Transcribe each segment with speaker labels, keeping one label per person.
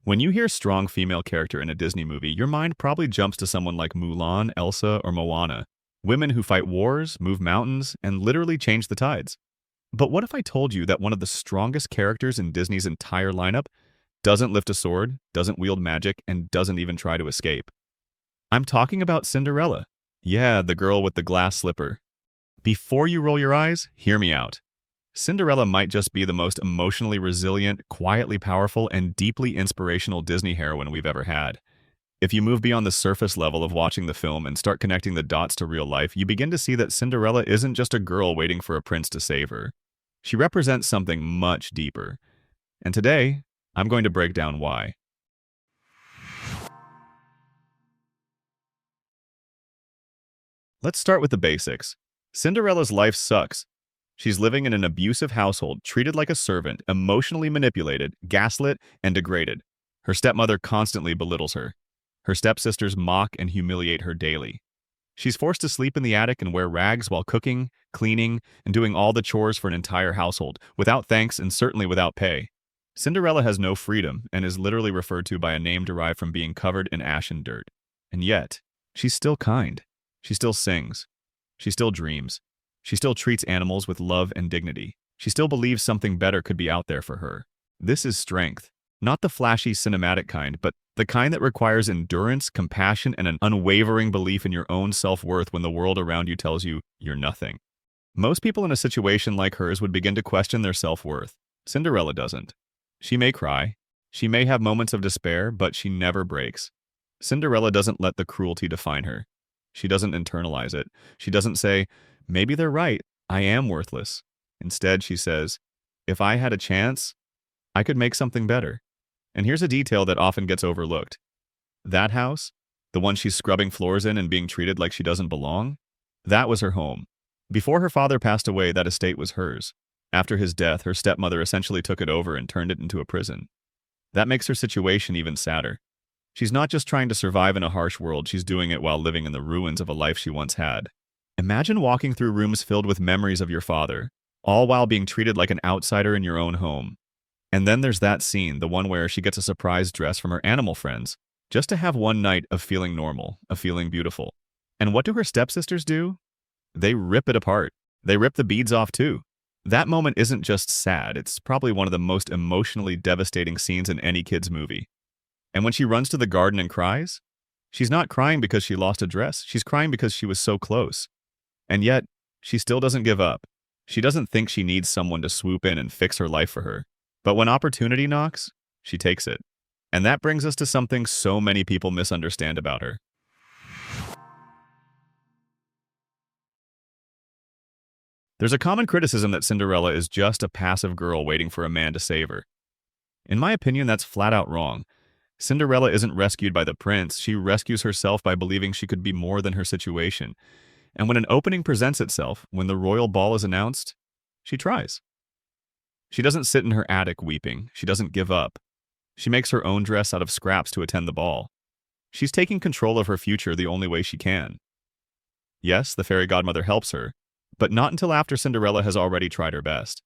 Speaker 1: When you hear strong female character in a Disney movie, your mind probably jumps to someone like Mulan, Elsa, or Moana. Women who fight wars, move mountains, and literally change the tides. But what if I told you that one of the strongest characters in Disney's entire lineup doesn't lift a sword, doesn't wield magic, and doesn't even try to escape? I'm talking about Cinderella. Yeah, the girl with the glass slipper. Before you roll your eyes, hear me out. Cinderella might just be the most emotionally resilient, quietly powerful, and deeply inspirational Disney heroine we've ever had. If you move beyond the surface level of watching the film and start connecting the dots to real life, you begin to see that Cinderella isn't just a girl waiting for a prince to save her. She represents something much deeper. And today, I'm going to break down why. Let's start with the basics. Cinderella's life sucks. She's living in an abusive household, treated like a servant, emotionally manipulated, gaslit, and degraded. Her stepmother constantly belittles her. Her stepsisters mock and humiliate her daily. She's forced to sleep in the attic and wear rags while cooking, cleaning, and doing all the chores for an entire household, without thanks and certainly without pay. Cinderella has no freedom and is literally referred to by a name derived from being covered in ash and dirt. And yet, she's still kind. She still sings. She still dreams. She still treats animals with love and dignity. She still believes something better could be out there for her. This is strength. Not the flashy cinematic kind, but the kind that requires endurance, compassion, and an unwavering belief in your own self-worth when the world around you tells you you're nothing. Most people in a situation like hers would begin to question their self-worth. Cinderella doesn't. She may cry. She may have moments of despair, but she never breaks. Cinderella doesn't let the cruelty define her. She doesn't internalize it. She doesn't say, maybe they're right, I am worthless. Instead, she says, if I had a chance, I could make something better. And here's a detail that often gets overlooked. That house, the one she's scrubbing floors in and being treated like she doesn't belong, that was her home. Before her father passed away, that estate was hers. After his death, her stepmother essentially took it over and turned it into a prison. That makes her situation even sadder. She's not just trying to survive in a harsh world, she's doing it while living in the ruins of a life she once had. Imagine walking through rooms filled with memories of your father, all while being treated like an outsider in your own home. And then there's that scene, the one where she gets a surprise dress from her animal friends, just to have one night of feeling normal, of feeling beautiful. And what do her stepsisters do? They rip it apart. They rip the beads off too. That moment isn't just sad, it's probably one of the most emotionally devastating scenes in any kid's movie. And when she runs to the garden and cries, she's not crying because she lost a dress, she's crying because she was so close. And yet, she still doesn't give up. She doesn't think she needs someone to swoop in and fix her life for her. But when opportunity knocks, she takes it. And that brings us to something so many people misunderstand about her. There's a common criticism that Cinderella is just a passive girl waiting for a man to save her. In my opinion, that's flat out wrong. Cinderella isn't rescued by the prince, she rescues herself by believing she could be more than her situation. And when an opening presents itself, when the royal ball is announced, she tries. She doesn't sit in her attic weeping, she doesn't give up. She makes her own dress out of scraps to attend the ball. She's taking control of her future the only way she can. Yes, the fairy godmother helps her, but not until after Cinderella has already tried her best.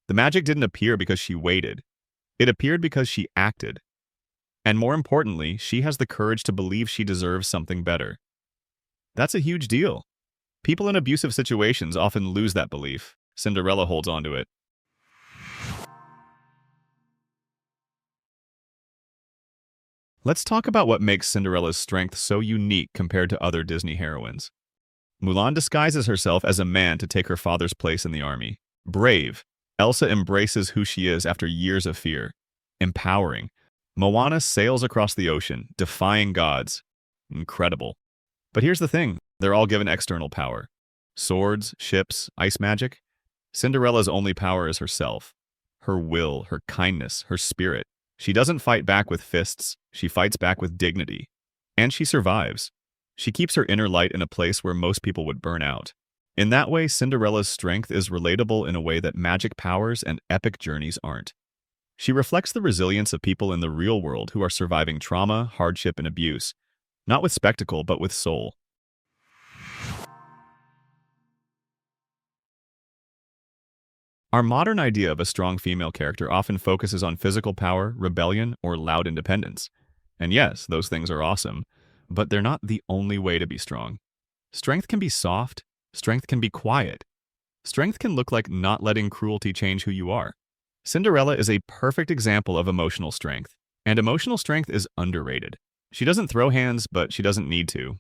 Speaker 1: The magic didn't appear because she waited. It appeared because she acted. And more importantly, she has the courage to believe she deserves something better. That's a huge deal. People in abusive situations often lose that belief. Cinderella holds on to it. Let's talk about what makes Cinderella's strength so unique compared to other Disney heroines. Mulan disguises herself as a man to take her father's place in the army. Brave. Elsa embraces who she is after years of fear. Empowering. Moana sails across the ocean, defying gods. Incredible. But here's the thing, they're all given external power. Swords, ships, ice magic. Cinderella's only power is herself. Her will, her kindness, her spirit. She doesn't fight back with fists, she fights back with dignity. And she survives. She keeps her inner light in a place where most people would burn out. In that way, Cinderella's strength is relatable in a way that magic powers and epic journeys aren't. She reflects the resilience of people in the real world who are surviving trauma, hardship, and abuse, not with spectacle, but with soul. Our modern idea of a strong female character often focuses on physical power, rebellion, or loud independence. And yes, those things are awesome, but they're not the only way to be strong. Strength can be soft, strength can be quiet. Strength can look like not letting cruelty change who you are. Cinderella is a perfect example of emotional strength, and emotional strength is underrated. She doesn't throw hands, but she doesn't need to.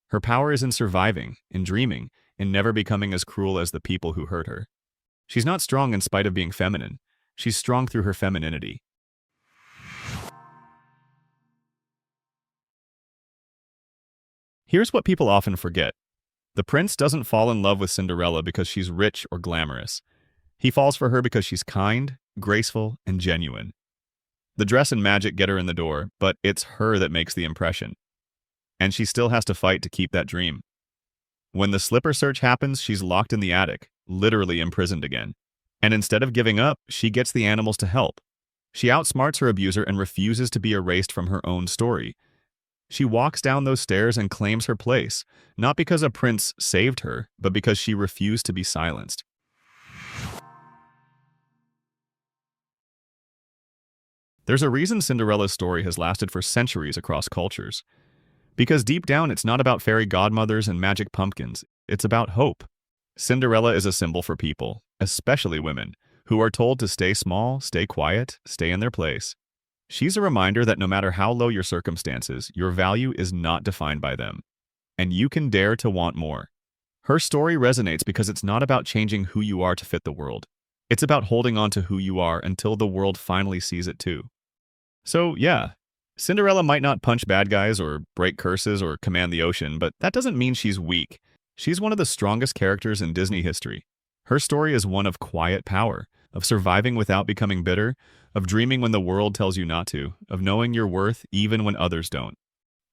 Speaker 1: Her power is in surviving, in dreaming, in never becoming as cruel as the people who hurt her. She's not strong in spite of being feminine. She's strong through her femininity. Here's what people often forget. The prince doesn't fall in love with Cinderella because she's rich or glamorous. He falls for her because she's kind, graceful, and genuine. The dress and magic get her in the door, but it's her that makes the impression. And she still has to fight to keep that dream. When the slipper search happens, she's locked in the attic, literally imprisoned again. And instead of giving up, she gets the animals to help. She outsmarts her abuser and refuses to be erased from her own story. She walks down those stairs and claims her place, not because a prince saved her, but because she refused to be silenced. There's a reason Cinderella's story has lasted for centuries across cultures. Because deep down, it's not about fairy godmothers and magic pumpkins. It's about hope. Cinderella is a symbol for people, especially women, who are told to stay small, stay quiet, stay in their place. She's a reminder that no matter how low your circumstances, your value is not defined by them. And you can dare to want more. Her story resonates because it's not about changing who you are to fit the world. It's about holding on to who you are until the world finally sees it too. So yeah, Cinderella might not punch bad guys or break curses or command the ocean, but that doesn't mean she's weak. She's one of the strongest characters in Disney history. Her story is one of quiet power, of surviving without becoming bitter, of dreaming when the world tells you not to, of knowing your worth even when others don't.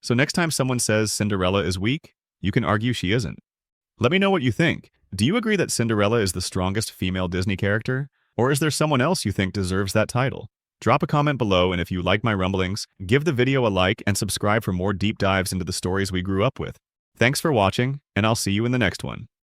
Speaker 1: So next time someone says Cinderella is weak, you can argue she isn't. Let me know what you think. Do you agree that Cinderella is the strongest female Disney character? Or is there someone else you think deserves that title? Drop a comment below, and if you like my rumblings, give the video a like and subscribe for more deep dives into the stories we grew up with. Thanks for watching, and I'll see you in the next one.